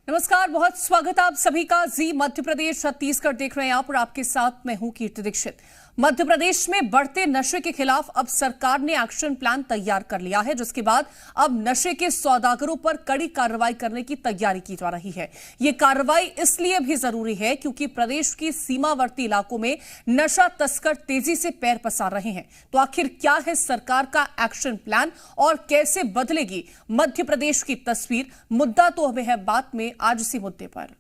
नमस्कार, बहुत स्वागत आप सभी का। जी मध्य प्रदेश छत्तीसगढ़ देख रहे हैं आप और आपके साथ मैं हूं कीर्ति दीक्षित। मध्य प्रदेश में बढ़ते नशे के खिलाफ अब सरकार ने एक्शन प्लान तैयार कर लिया है, जिसके बाद अब नशे के सौदागरों पर कड़ी कार्रवाई करने की तैयारी की जा रही है। ये कार्रवाई इसलिए भी जरूरी है क्योंकि प्रदेश की सीमावर्ती इलाकों में नशा तस्कर तेजी से पैर पसार रहे हैं। तो आखिर क्या है सरकार का एक्शन प्लान और कैसे बदलेगी मध्य प्रदेश की तस्वीर? मुद्दा तो हमें है बात में आज इसी मुद्दे पर।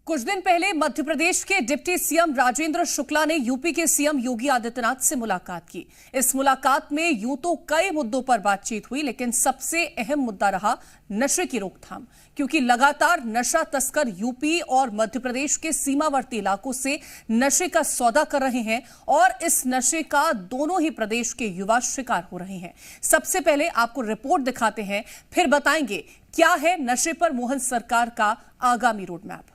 कुछ दिन पहले मध्य प्रदेश के डिप्टी सीएम राजेंद्र शुक्ला ने यूपी के सीएम योगी आदित्यनाथ से मुलाकात की। इस मुलाकात में यूं तो कई मुद्दों पर बातचीत हुई, लेकिन सबसे अहम मुद्दा रहा नशे की रोकथाम, क्योंकि लगातार नशा तस्कर यूपी और मध्य प्रदेश के सीमावर्ती इलाकों से नशे का सौदा कर रहे हैं और इस नशे का दोनों ही प्रदेश के युवा शिकार हो रहे हैं। सबसे पहले आपको रिपोर्ट दिखाते हैं, फिर बताएंगे क्या है नशे पर मोहन सरकार का आगामी रोडमैप।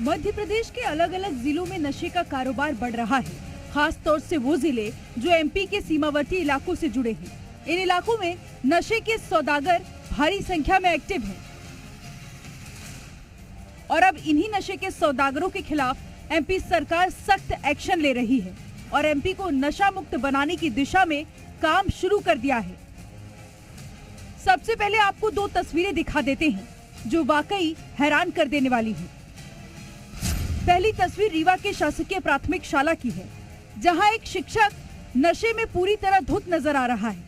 मध्य प्रदेश के अलग अलग जिलों में नशे का कारोबार बढ़ रहा है, खास तौर से वो जिले जो एमपी के सीमावर्ती इलाकों से जुड़े हैं। इन इलाकों में नशे के सौदागर भारी संख्या में एक्टिव हैं और अब इन्हीं नशे के सौदागरों के खिलाफ एमपी सरकार सख्त एक्शन ले रही है और एमपी को नशा मुक्त बनाने की दिशा में काम शुरू कर दिया है। सबसे पहले आपको दो तस्वीरें दिखा देते हैं जो वाकई हैरान कर देने वाली है। पहली तस्वीर रीवा के शासकीय प्राथमिक शाला की है, जहां एक शिक्षक नशे में पूरी तरह धुत नजर आ रहा है।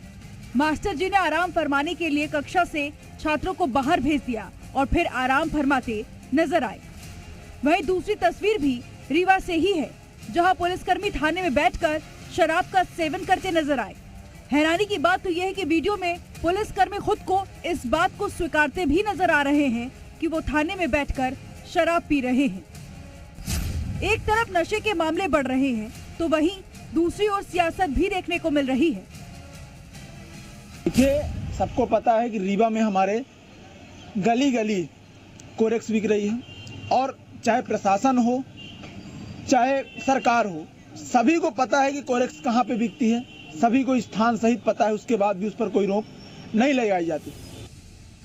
मास्टर जी ने आराम फरमाने के लिए कक्षा से छात्रों को बाहर भेज दिया और फिर आराम फरमाते नजर आए। वहीं दूसरी तस्वीर भी रीवा से ही है, जहां पुलिसकर्मी थाने में बैठकर शराब का सेवन करते नजर आए। हैरानी की बात तो यह है कि वीडियो में पुलिसकर्मी खुद को इस बात को स्वीकारते भी नजर आ रहे हैं कि वो थाने में बैठकर शराब पी रहे हैं। एक तरफ नशे के मामले बढ़ रहे हैं तो वहीं दूसरी ओर सियासत भी देखने को मिल रही है। देखिए, सबको पता है कि रीवा में हमारे गली गली कोरेक्स बिक रही है और चाहे प्रशासन हो चाहे सरकार हो, सभी को पता है कि कोरेक्स कहाँ पे बिकती है। सभी को स्थान सहित पता है, उसके बाद भी उस पर कोई रोक नहीं लगाई जाती।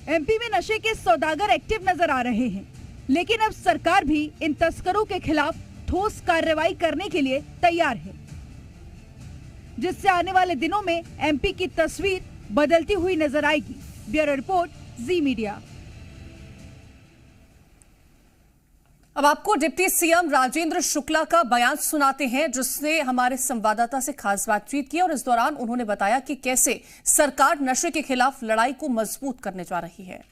एमपी में नशे के सौदागर एक्टिव नजर आ रहे हैं, लेकिन अब सरकार भी इन तस्करों के खिलाफ ठोस कार्रवाई करने के लिए तैयार है, जिससे आने वाले दिनों में एमपी की तस्वीर बदलती हुई नजर आएगी। ब्यूरो रिपोर्ट, जी मीडिया। अब आपको डिप्टी सीएम राजेंद्र शुक्ला का बयान सुनाते हैं, जिसने हमारे संवाददाता से खास बातचीत की और इस दौरान उन्होंने बताया कि कैसे सरकार नशे के खिलाफ लड़ाई को मजबूत करने जा रही है।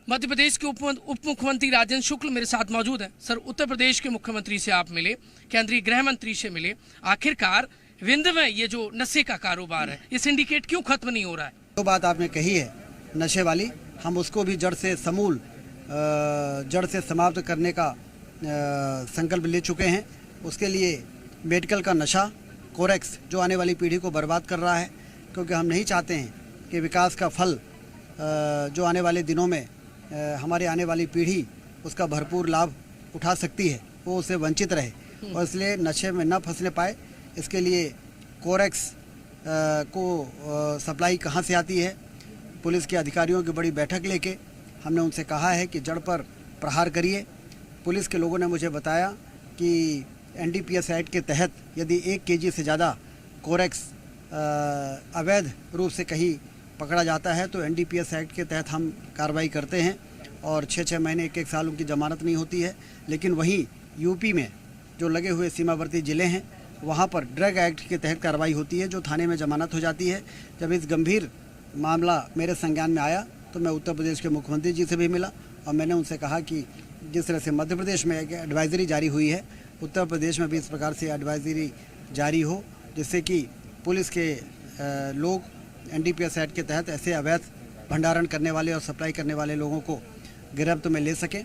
मध्य प्रदेश के उप मुख्यमंत्री राजेंद्र शुक्ल मेरे साथ मौजूद हैं। सर, उत्तर प्रदेश के मुख्यमंत्री से आप मिले, केंद्रीय गृह मंत्री से मिले, आखिरकार विंध्य में ये जो नशे का कारोबार है, ये सिंडिकेट क्यों खत्म नहीं हो रहा है? जो बात आपने कही है नशे वाली, हम उसको भी जड़ से समूल जड़ से समाप्त करने का संकल्प ले चुके हैं। उसके लिए मेडिकल का नशा, कोरेक्स, जो आने वाली पीढ़ी को बर्बाद कर रहा है, क्योंकि हम नहीं चाहते हैं कि विकास का फल जो आने वाले दिनों में हमारे आने वाली पीढ़ी उसका भरपूर लाभ उठा सकती है, वो उससे वंचित रहे और इसलिए नशे में न फंसने पाए। इसके लिए कोरेक्स को सप्लाई कहाँ से आती है, पुलिस के अधिकारियों की बड़ी बैठक लेके हमने उनसे कहा है कि जड़ पर प्रहार करिए। पुलिस के लोगों ने मुझे बताया कि एनडीपीएस एक्ट के तहत यदि 1 केजी से ज़्यादा कोरेक्स अवैध रूप से कहीं पकड़ा जाता है तो एनडीपीएस एक्ट के तहत हम कार्रवाई करते हैं और 6-6 महीने 1-1 साल उनकी जमानत नहीं होती है। लेकिन वहीं यूपी में जो लगे हुए सीमावर्ती ज़िले हैं, वहाँ पर ड्रग एक्ट के तहत कार्रवाई होती है, जो थाने में जमानत हो जाती है। जब इस गंभीर मामला मेरे संज्ञान में आया तो मैं उत्तर प्रदेश के मुख्यमंत्री जी से भी मिला और मैंने उनसे कहा कि जिस तरह से मध्य प्रदेश में एक एडवाइज़री जारी हुई है, उत्तर प्रदेश में भी इस प्रकार से एडवाइज़री जारी हो, जिससे कि पुलिस के लोग एनडीपीएस एक्ट के तहत ऐसे अवैध भंडारण करने वाले और सप्लाई करने वाले लोगों को गिरफ्त में ले सकें।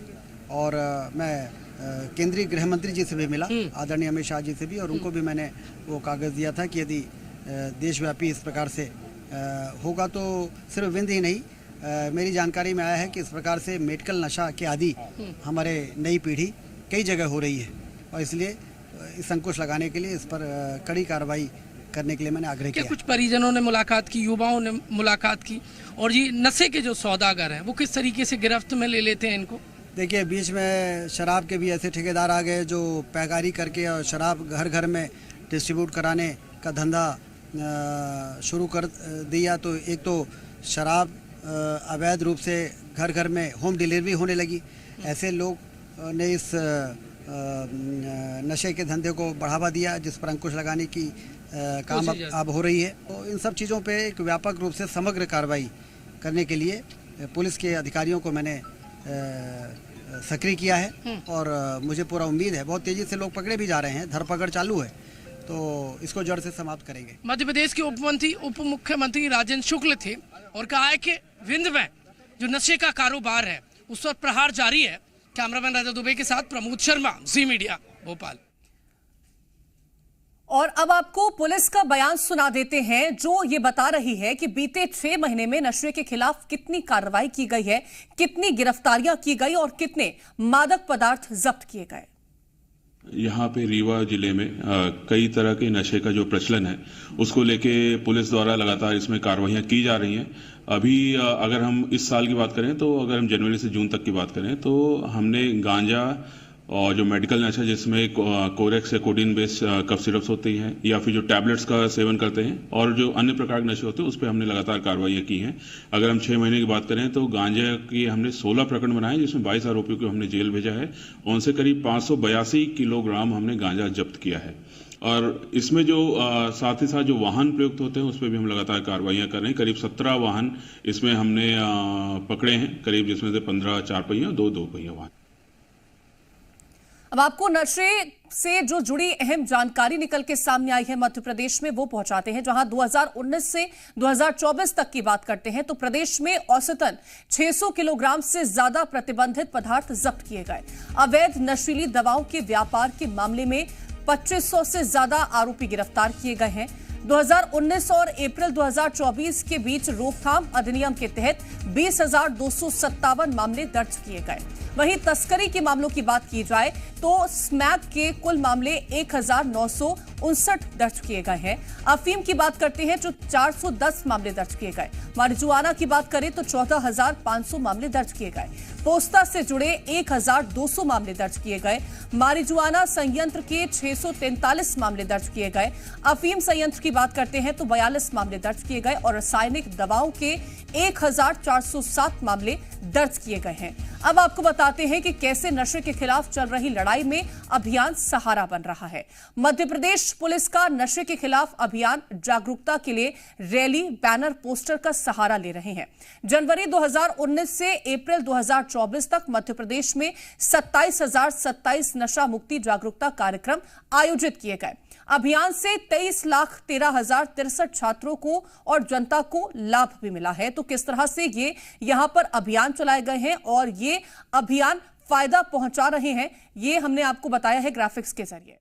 और मैं केंद्रीय गृह मंत्री जी से भी मिला, आदरणीय अमित शाह जी से भी, और उनको भी मैंने वो कागज़ दिया था कि यदि देशव्यापी इस प्रकार से होगा तो सिर्फ विंध्य ही नहीं, मेरी जानकारी में आया है कि इस प्रकार से मेडिकल नशा के आदि हमारे नई पीढ़ी कई जगह हो रही है, और इसलिए इस अंकुश लगाने के लिए इस पर कड़ी कार्रवाई करने के लिए मैंने आग्रह किया। कुछ परिजनों ने मुलाकात की, युवाओं ने मुलाकात की, और ये नशे के जो सौदागर हैं वो किस तरीके से गिरफ्त में ले लेते हैं इनको? देखिए, बीच में शराब के भी ऐसे ठेकेदार आ गए जो पैकारी करके और शराब घर घर में डिस्ट्रीब्यूट कराने का धंधा शुरू कर दिया। तो एक तो शराब अवैध रूप से घर घर में होम डिलीवरी होने लगी। ऐसे लोग ने इस नशे के धंधे को बढ़ावा दिया, जिस पर अंकुश लगाने की काम अब हो रही है। तो इन सब चीज़ों पे एक व्यापक रूप से समग्र कार्रवाई करने के लिए पुलिस के अधिकारियों को मैंने सक्रिय किया है, और मुझे पूरा उम्मीद है बहुत तेज़ी से लोग पकड़े भी जा रहे हैं, धरपकड़ चालू है, तो इसको जड़ से समाप्त करेंगे। मध्य प्रदेश के उप मुख्यमंत्री राजेंद्र शुक्ल थे और कहा है कि विंध्य में जो नशे का कारोबार है उस पर प्रहार जारी है। कैमरामैन राजा दुबे के साथ प्रमोद शर्मा, जी मीडिया, भोपाल। और अब आपको पुलिस का बयान सुना देते हैं जो ये बता रही है कि बीते 6 महीने में नशे के खिलाफ कितनी कार्रवाई की गई है, कितनी गिरफ्तारियां की गई और कितने मादक पदार्थ जब्त किए गए। यहाँ पे रीवा जिले में कई तरह के नशे का जो प्रचलन है उसको लेके पुलिस द्वारा लगातार इसमें कार्रवाइयाँ की जा रही हैं। अभी अगर हम इस साल की बात करें तो अगर हम जनवरी से जून तक की बात करें तो हमने गांजा और जो मेडिकल नशा जिसमें कोरेक्स या कोडीन बेस्ड कफ सिरप्स होती हैं या फिर जो टैबलेट्स का सेवन करते हैं और जो अन्य प्रकार के नशे होते हैं उस पर हमने लगातार कार्रवाइयाँ की हैं। अगर हम 6 महीने की बात करें तो गांजा की हमने 16 प्रकरण बनाए जिसमें 22 आरोपियों को हमने जेल भेजा है। उनसे करीब 582 किलोग्राम हमने गांजा जब्त किया है। और इसमें जो साथ ही साथ जो वाहन प्रयुक्त होते हैं उस पर भी हम लगातार कार्रवाइयाँ कर रहे हैं। करीब 17 वाहन इसमें हमने पकड़े हैं, करीब जिसमें से 15 4 पहिया और 2 पहिया वाहन। अब आपको नशे से जो जुड़ी अहम जानकारी निकल के सामने आई है मध्य प्रदेश में वो पहुंचाते हैं, जहां 2019 से 2024 तक की बात करते हैं तो प्रदेश में औसतन 600 किलोग्राम से ज्यादा प्रतिबंधित पदार्थ जब्त किए गए। अवैध नशीली दवाओं के व्यापार के मामले में 2500 से ज्यादा आरोपी गिरफ्तार किए गए हैं। 2019 और अप्रैल 2024 के बीच रोकथाम अधिनियम के तहत 20,257 मामले दर्ज किए गए। वहीं तस्करी के मामलों की बात की जाए तो स्मैक के कुल मामले 1,959 दर्ज किए गए हैं। अफीम की बात करते हैं तो 410 मामले दर्ज किए गए। मारिजुआना की बात करें तो 14,500 मामले दर्ज किए गए। पोस्ता से जुड़े 1,200 मामले दर्ज किए गए। मारिजुआना संयंत्र के 643 मामले दर्ज किए गए। अफीम संयंत्र की बात करते हैं तो 42 मामले दर्ज किए गए और रासायनिक दवाओं के 1,407 मामले दर्ज किए गए हैं। अब आपको बताते हैं कि कैसे नशे के खिलाफ चल रही लड़ाई में अभियान सहारा बन रहा है। मध्य प्रदेश पुलिस का नशे के खिलाफ अभियान जागरूकता के लिए रैली, बैनर, पोस्टर का सहारा ले रहे हैं। जनवरी 2019 से अप्रैल 2024 तक मध्य प्रदेश में 27,027 नशा मुक्ति जागरूकता कार्यक्रम आयोजित किए गए। अभियान से 23,13,063 छात्रों को और जनता को लाभ भी मिला है। तो किस तरह से ये यहां पर अभियान चलाए गए हैं और ये अभियान फायदा पहुंचा रहे हैं, ये हमने आपको बताया है ग्राफिक्स के जरिए।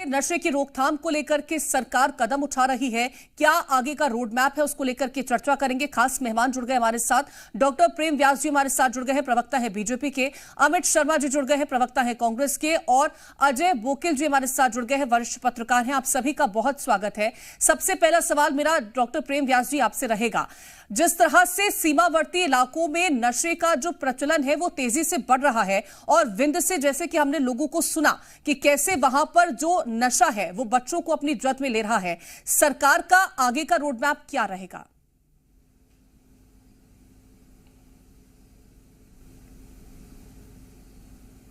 नशे की रोकथाम को लेकर के सरकार कदम उठा रही है, क्या आगे का रोड मैप है उसको लेकर के चर्चा करेंगे। खास मेहमान जुड़ गए हमारे साथ, डॉक्टर प्रेम व्यास जी हमारे साथ जुड़ गए हैं, प्रवक्ता है बीजेपी के। अमित शर्मा जी जुड़ गए हैं, प्रवक्ता है कांग्रेस के। और अजय बोकिल जी हमारे साथ जुड़ गए हैं, वरिष्ठ पत्रकार हैं। आप सभी का बहुत स्वागत है। सबसे पहला सवाल मेरा डॉक्टर प्रेम व्यास जी आपसे रहेगा, जिस तरह से सीमावर्ती इलाकों में नशे का जो प्रचलन है वो तेजी से बढ़ रहा है और विंध्य से जैसे कि हमने लोगों को सुना कि कैसे वहां पर जो नशा है वो बच्चों को अपनी जद में ले रहा है, सरकार का आगे का रोड मैप क्या रहेगा?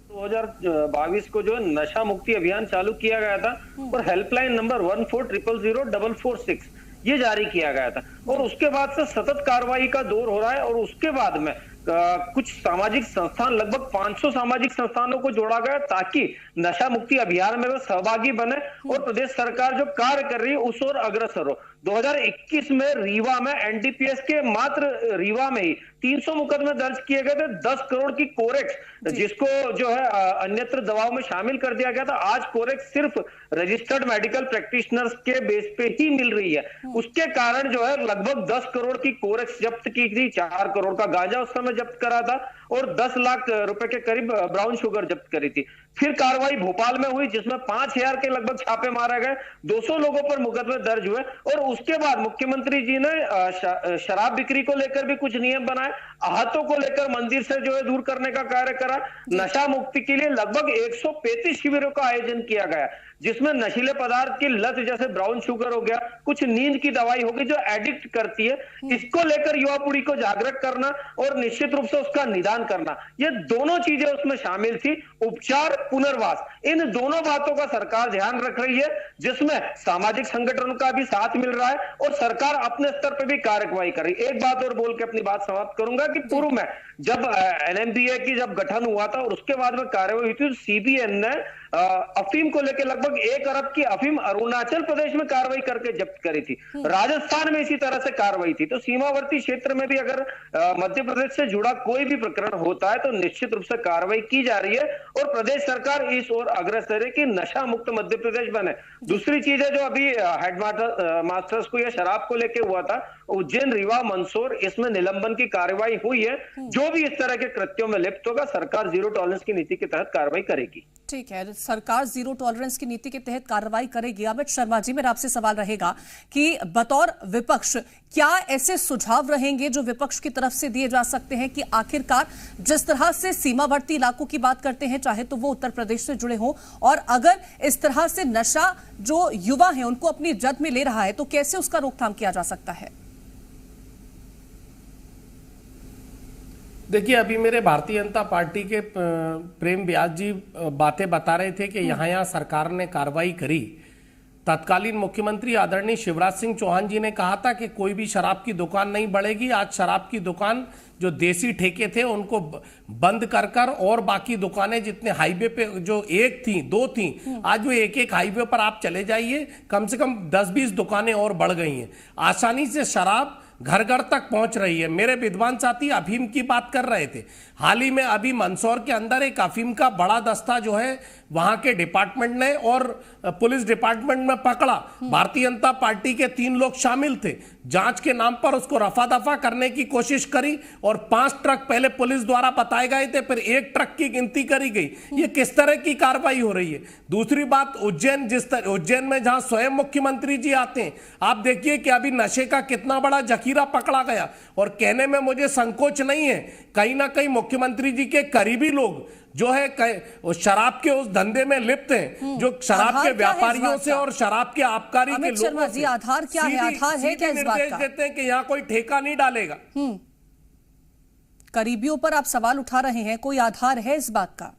तो 2022 को जो नशा मुक्ति अभियान चालू किया गया था और हेल्पलाइन नंबर 14000446 ये जारी किया गया था और उसके बाद से सतत कार्रवाई का दौर हो रहा है। और उसके बाद में कुछ सामाजिक संस्थान, लगभग 500 सामाजिक संस्थानों को जोड़ा गया ताकि नशा मुक्ति अभियान में वो सहभागी बने और प्रदेश सरकार जो कार्य कर रही है उस ओर अग्रसर हो। 2021 में रीवा में एनडीपीएस के मात्र रीवा में ही 300 मुकदमे दर्ज किए गए थे। 10 करोड़ की कोरेक्स जिसको जो है अन्यत्र दवाओं में शामिल कर दिया गया था, आज कोरेक्स सिर्फ रजिस्टर्ड मेडिकल प्रैक्टिशनर्स के बेस पे ही मिल रही है। उसके कारण जो है लगभग 10 करोड़ की कोरेक्स जब्त की थी, 4 करोड़ का गांजा उस समय जब्त करा था और 10 लाख रुपए के करीब ब्राउन शुगर जब्त करी थी। फिर कार्रवाई भोपाल में हुई जिसमें 5000 के लगभग छापे मारे गए, 200 लोगों पर मुकदमे दर्ज हुए और उसके बाद मुख्यमंत्री जी ने शराब बिक्री को लेकर भी कुछ नियम बनाए, आहतों को लेकर मंदिर से जो है दूर करने का कार्य करा, नशा मुक्ति के लिए लगभग 135 शिविरों का आयोजन किया गया जिसमें नशीले पदार्थ की लत जैसे ब्राउन शुगर हो गया, कुछ नींद की दवाई होगी जो एडिक्ट करती है, इसको लेकर युवा पीढ़ी को जागरूक करना और निश्चित रूप से उसका निदान करना, ये दोनों चीजें उसमें शामिल थी। उपचार, पुनर्वास, इन दोनों बातों का सरकार ध्यान रख रही है जिसमें सामाजिक संगठनों का भी साथ मिल रहा है और सरकार अपने स्तर पर भी कार्यवाही कर रही है। एक बात और बोल के अपनी बात समाप्त करूंगा कि पूर्व में जब एनएमबीए की जब गठन हुआ था और उसके बाद में कार्रवाई हुई थी तो सीबीएन ने अफीम को लेकर लगभग 1 अरब की अफीम अरुणाचल प्रदेश में कार्रवाई करके जब्त करी थी, राजस्थान में इसी तरह से कार्रवाई थी। तो सीमावर्ती क्षेत्र में भी अगर मध्य प्रदेश से जुड़ा कोई भी प्रकरण होता है तो निश्चित रूप से कार्रवाई की जा रही है और प्रदेश सरकार इस ओर अग्रसर है कि नशा मुक्त मध्य प्रदेश बने। दूसरी चीज है जो अभी हेड मास्टर्स को या शराब को लेकर हुआ था, उज्जैन, रीवा, मंदसौर, इसमें निलंबन की कार्रवाई हुई है। जो भी इस तरह के कृत्यों में लिप्त होगा सरकार जीरो टॉलरेंस की नीति के तहत कार्रवाई करेगी। ठीक है, सरकार जीरो टॉलरेंस की नीति के तहत कार्रवाई करेगी। अमित शर्मा जी, मेरा आपसे सवाल रहेगा कि बतौर विपक्ष क्या ऐसे सुझाव रहेंगे जो विपक्ष की तरफ से दिए जा सकते हैं कि आखिरकार जिस तरह से सीमावर्ती इलाकों की बात करते हैं, चाहे तो वो उत्तर प्रदेश से जुड़े हों, और अगर इस तरह से नशा जो युवा है उनको अपनी जद में ले रहा है तो कैसे उसका रोकथाम किया जा सकता है? देखिए, अभी मेरे भारतीय जनता पार्टी के प्रेम व्यास जी बातें बता रहे थे कि यहाँ सरकार ने कार्रवाई करी। तत्कालीन मुख्यमंत्री आदरणीय शिवराज सिंह चौहान जी ने कहा था कि कोई भी शराब की दुकान नहीं बढ़ेगी। आज शराब की दुकान जो देसी ठेके थे उनको बंद कर और बाकी दुकानें जितने हाईवे पे जो 1 थी 2 थी, आज वो एक हाईवे पर आप चले जाइए, कम से कम 10-20 दुकानें और बढ़ गई हैं। आसानी से शराब घर घर तक पहुंच रही है। मेरे विद्वान साथी अफीम की बात कर रहे थे। हाल ही में अभी मंदसौर के अंदर एक अफीम का बड़ा दस्ता जो है वहां के डिपार्टमेंट ने और पुलिस डिपार्टमेंट में पकड़ा। भारतीय जनता पार्टी के 3 लोग शामिल थे। जांच के नाम पर उसको रफा दफा करने की कोशिश करी और 5 ट्रक पहले पुलिस द्वारा बताए गए थे, फिर 1 ट्रक की गिनती करी गई। ये किस तरह की कार्रवाई हो रही है? दूसरी बात, उज्जैन में जहां स्वयं मुख्यमंत्री जी आते हैं, आप देखिए कि अभी नशे का कितना बड़ा जखीरा पकड़ा गया। और कहने में मुझे संकोच नहीं है, कहीं ना कहीं मुख्यमंत्री जी के करीबी लोग जो है शराब के उस धंधे में लिप्त हैं, जो शराब के व्यापारियों से और शराब के आबकारी के लोगों से आधार क्या है? आधार है क्या इस बात का? देते हैं कि यहाँ कोई ठेका नहीं डालेगा। करीबियों पर आप सवाल उठा रहे हैं, कोई आधार है इस बात का?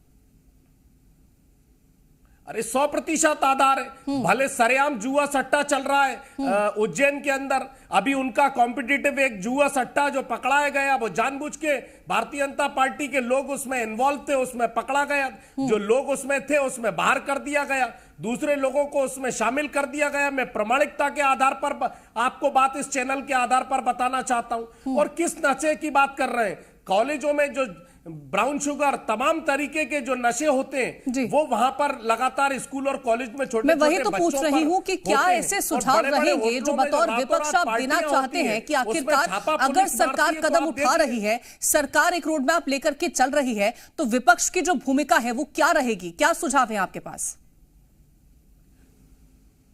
अरे 100% आधार है। भले सरेआम जुआ सट्टा चल रहा है उज्जैन के अंदर। अभी उनका कॉम्पिटिटिव एक जुआ सट्टा जो पकड़ाया गया, वो जानबूझ के भारतीय जनता पार्टी के लोग उसमें इन्वॉल्व थे, उसमें पकड़ा गया। जो लोग उसमें थे उसमें बाहर कर दिया गया, दूसरे लोगों को उसमें शामिल कर दिया गया। मैं प्रामाणिकता के आधार पर आपको बात इस चैनल के आधार पर बताना चाहता हूं। और किस नशे की बात कर रहे हैं? कॉलेजों में जो ब्राउन शुगर, तमाम तरीके के जो नशे होते हैं वो वहां पर लगातार स्कूल और कॉलेज में छोटे मैं वही तो पूछ रही हूं कि क्या ऐसे सुझाव रहेंगे जो बतौर विपक्ष आप देना चाहते हैं कि आखिरकार अगर सरकार कदम उठा रही है, सरकार एक रोड मैप लेकर के चल रही है, तो विपक्ष की जो भूमिका है वो क्या रहेगी? क्या सुझाव है आपके पास?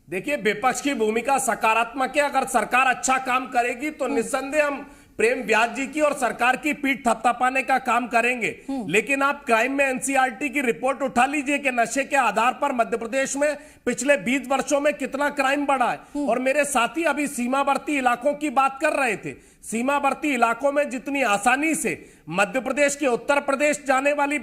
देखिए, विपक्ष की भूमिका सकारात्मक है। अगर सरकार अच्छा काम करेगी तो निस्संदेह हम प्रेम व्यास जी की और सरकार की पीठ थपथपाने का काम करेंगे। लेकिन आप क्राइम में एनसीआरटी की रिपोर्ट उठा लीजिए कि नशे के आधार पर मध्य प्रदेश में पिछले 20 वर्षों में कितना क्राइम बढ़ा है। और मेरे साथी अभी सीमावर्ती इलाकों की बात कर रहे थे। सीमावर्ती इलाकों में जितनी आसानी से मध्य प्रदेश के उत्तर प्रदेश जाने वाली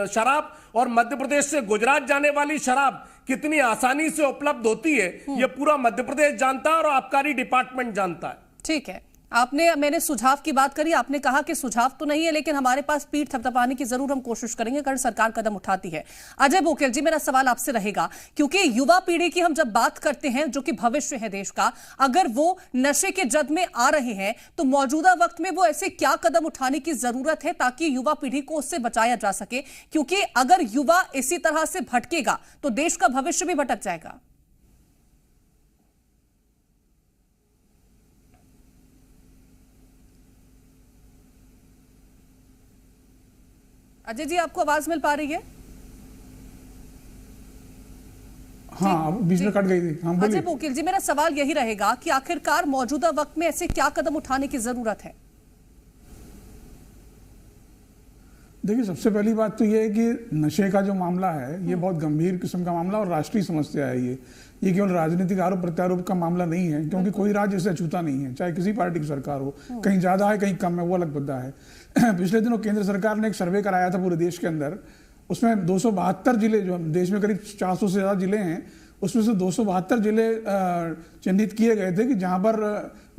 शराब और मध्य प्रदेश से गुजरात जाने वाली शराब कितनी आसानी से उपलब्ध होती है, यह पूरा मध्य प्रदेश जानता है और आबकारी डिपार्टमेंट जानता है। ठीक है, मैंने सुझाव की बात करी, आपने कहा कि सुझाव तो नहीं है लेकिन हमारे पास पीठ थपथपाने की जरूर हम कोशिश करेंगे अगर सरकार कदम उठाती है। अजय बोकेल जी, मेरा सवाल आपसे रहेगा, क्योंकि युवा पीढ़ी की हम जब बात करते हैं जो कि भविष्य है देश का, अगर वो नशे के जद में आ रहे हैं तो मौजूदा वक्त में वो ऐसे क्या कदम उठाने की जरूरत है ताकि युवा पीढ़ी को उससे बचाया जा सके, क्योंकि अगर युवा इसी तरह से भटकेगा तो देश का भविष्य भी भटक जाएगा। अजय जी, आपको आवाज मिल पा रही है? हाँ, बीच में कट गई थी। हाँ, अजय बोकेल जी, मेरा सवाल यही रहेगा कि आखिरकार मौजूदा वक्त में ऐसे क्या कदम उठाने की जरूरत है? देखिए, सबसे पहली बात तो ये है कि नशे का जो मामला है ये बहुत गंभीर किस्म का मामला और राष्ट्रीय समस्या है। ये केवल राजनीतिक आरोप प्रत्यारोप का मामला नहीं है, क्योंकि कोई राज्य इसे अछूता नहीं है, चाहे किसी पार्टी की सरकार हो। कहीं ज्यादा है, कहीं कम है, वो अलग मुद्दा है। पिछले दिनों केंद्र सरकार ने एक सर्वे कराया था पूरे देश के अंदर, उसमें 272 जिले, जो देश में करीब 400 से ज्यादा जिले हैं, उसमें से 272 जिले चिन्हित किए गए थे कि जहां पर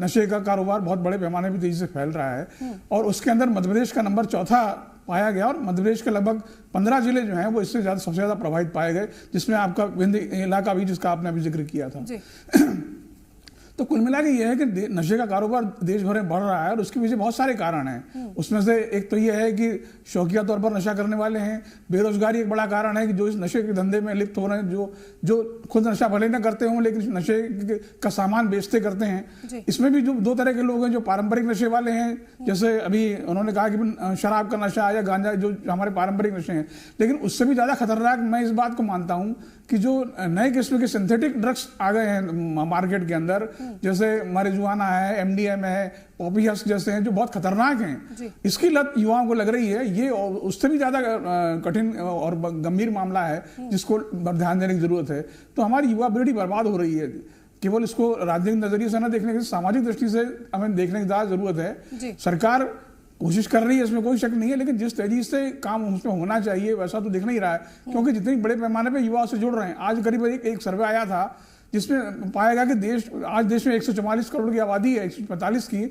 नशे का कारोबार बहुत बड़े पैमाने पर तेजी से फैल रहा है। और उसके अंदर मध्य प्रदेश का नंबर 4था पाया गया और मध्य प्रदेश के लगभग 15 जिले जो हैं वो इससे ज्यादा सबसे ज्यादा प्रभावित पाए गए, जिसमें आपका विंध्य इलाका भी, जिसका आपने अभी जिक्र किया था। तो कुल मिला के ये है कि नशे का कारोबार देश भर में बढ़ रहा है और उसके पीछे बहुत सारे कारण हैं। उसमें से एक तो ये है कि शौकिया तौर पर नशा करने वाले हैं, बेरोजगारी एक बड़ा कारण है कि जो इस नशे के धंधे में लिप्त हो रहे हैं, जो खुद नशा भले न करते हों लेकिन नशे का सामान बेचते करते हैं। इसमें भी जो दो तरह के लोग हैं, जो पारंपरिक नशे वाले हैं, जैसे अभी उन्होंने कहा कि शराब का नशा या गांजा, जो हमारे पारंपरिक नशे हैं। लेकिन उससे भी ज्यादा खतरनाक मैं इस बात को मानता हूं कि जो नए किस्म के सिंथेटिक ड्रग्स आ गए हैं मार्केट के अंदर, जैसे मारिजुआना है, एमडीएम है, पॉपी हस्क जैसे हैं, जो बहुत खतरनाक हैं। इसकी लत युवाओं को लग रही है। ये उससे भी ज्यादा कठिन और गंभीर मामला है जिसको ध्यान देने की जरूरत है। तो हमारी युवा पीढ़ी बर्बाद हो रही है। केवल इसको राजनीतिक नजरिए से न देखने की, सामाजिक दृष्टि से हमें देखने की ज्यादा जरूरत है। सरकार कोशिश कर रही है, इसमें कोई शक नहीं है, लेकिन जिस तेजी से काम उसमें होना चाहिए वैसा तो दिख नहीं रहा है, क्योंकि जितने बड़े पैमाने पे युवा से जुड़ रहे हैं। आज करीब एक सर्वे आया था जिसमें पाया गया कि आज देश में 144 करोड़ की आबादी है, 145 की,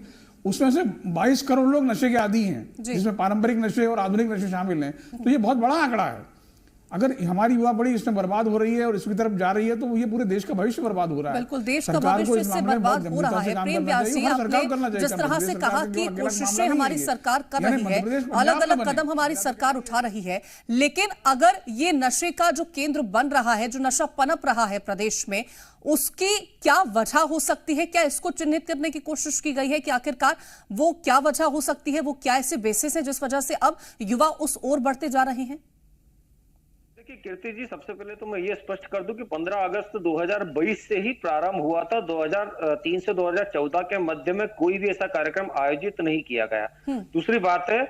उसमें से 22 करोड़ लोग नशे के आदी हैं, जिसमें पारंपरिक नशे और आधुनिक नशे शामिल हैं। तो ये बहुत बड़ा आंकड़ा है। अगर हमारी युवा बड़ी इसमें बर्बाद हो रही है और इसकी तरफ जा रही है, तो ये पूरे देश का भविष्य बर्बाद हो रहा है। बिल्कुल, देश का भविष्य इससे बर्बाद हो रहा है। प्रेम व्यास जी, आपने जिस तरह से कहा कि कोशिशें हमारी सरकार कर रही है, अलग अलग कदम हमारी सरकार उठा रही है, लेकिन अगर ये नशे का जो केंद्र बन रहा है, जो नशा पनप रहा है प्रदेश में, उसकी क्या वजह हो सकती है? क्या इसको चिन्हित करने की कोशिश की गई है कि आखिरकार वो क्या वजह हो सकती है? वो क्या ऐसे बेसिस है जिस वजह से अब युवा उस ओर बढ़ते जा रहे हैं? कीर्ति जी, सबसे पहले तो मैं ये स्पष्ट कर दूं कि 15 अगस्त 2022 से ही प्रारंभ हुआ था। 2003 से 2014 के मध्य में कोई भी ऐसा कार्यक्रम आयोजित नहीं किया गया। दूसरी बात है,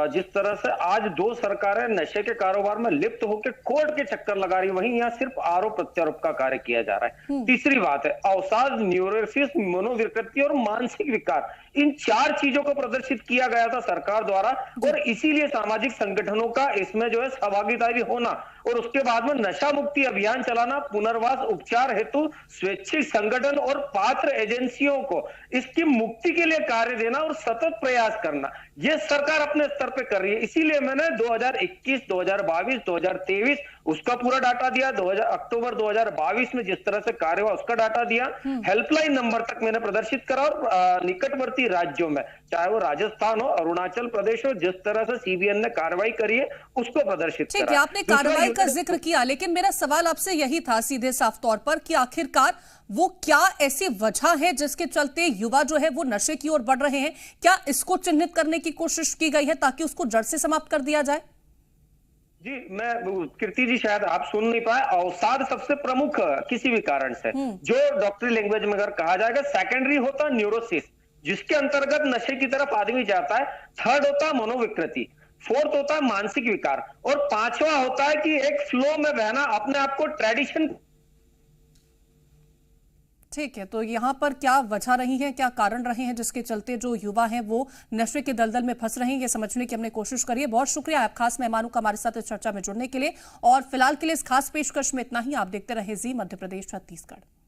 जिस तरह से आज दो सरकारें नशे के कारोबार में लिप्त होकर कोर्ट के चक्कर लगा रही, वहीं यहाँ सिर्फ आरोप प्रत्यारोप का कार्य किया जा रहा है। तीसरी बात है, अवसाद, न्यूरोसिस, मनोविकृति और मानसिक विकार, इन 4 चीजों को प्रदर्शित किया गया था सरकार द्वारा, और इसीलिए सामाजिक संगठनों का इसमें जो है सहभागिता भी होना, और उसके बाद में नशा मुक्ति अभियान चलाना, पुनर्वास उपचार हेतु स्वैच्छिक संगठन और पात्र एजेंसियों को इसकी मुक्ति के लिए कार्य देना और सतत प्रयास करना, ये सरकार अपने स्तर पे कर रही है। इसीलिए मैंने 2021, 2022, 2023 उसका पूरा डाटा दिया। अक्टूबर 2022 में जिस तरह से कार्य हुआ उसका डाटा दिया। हेल्पलाइन नंबर तक मैंने प्रदर्शित करा, और निकटवर्ती राज्यों में, चाहे वो राजस्थान हो, अरुणाचल प्रदेश हो, जिस तरह से सीबीएन ने कार्रवाई करी है उसको प्रदर्शित करा। ठीक है, आपने कार्रवाई का जिक्र किया, लेकिन मेरा सवाल आपसे यही था सीधे साफ तौर पर कि आखिरकार वो क्या ऐसी वजह है जिसके चलते युवा जो है वो नशे की ओर बढ़ रहे हैं? क्या इसको चिन्हित करने की कोशिश की गई है ताकि उसको जड़ से समाप्त कर दिया जाए? जी, मैं कीर्ति जी, शायद आप सुन नहीं पाए, अवसाद सबसे प्रमुख किसी भी कारण से, जो डॉक्टरी लैंग्वेज में अगर कहा जाएगा, सेकेंडरी होता है न्यूरोसिस, जिसके अंतर्गत नशे की तरफ आदमी जाता है। थर्ड होता है मनोविकृति, फोर्थ होता है मानसिक विकार, और 5वां होता है कि एक फ्लो में बहना, अपने आप को ट्रेडिशन। ठीक है, तो यहाँ पर क्या वजह रही है, क्या कारण रहे हैं जिसके चलते जो युवा हैं वो नशे के दलदल में फंस रहे हैं, ये समझने की हमने कोशिश करी है। बहुत शुक्रिया आप खास मेहमानों का हमारे साथ इस चर्चा में जुड़ने के लिए, और फिलहाल के लिए इस खास पेशकश में इतना ही। आप देखते रहे जी मध्य प्रदेश छत्तीसगढ़।